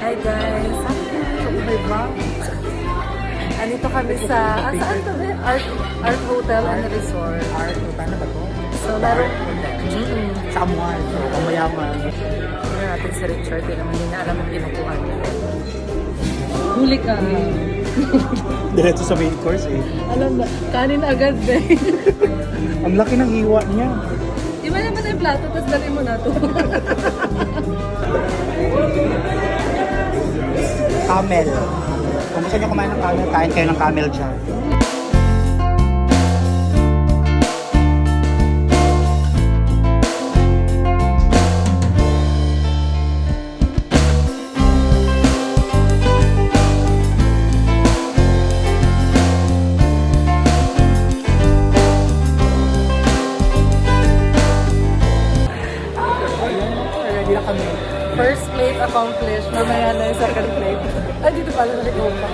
Hi guys! Andito kami sa, saan to ba? Art Hotel and Resort. Art, paano ba to? So, laro. Sa Amuan, so pamayaman. Tingnan natin si Richard, di naman niya alam ang kinukuha niya. Huli ka. Diretso sa main course eh. Alam ba? Kanin agad eh. Ang laki ng hiwa niya. Di ba naman yung plato, tapos dali mo na to. Camel. Kung gusto nyo kumain ng camel, kain kayo ng camel dyan. Ready na kami. First plate accomplished. Mamaya na yung second plate. Ay, dito pala nalikaw pa.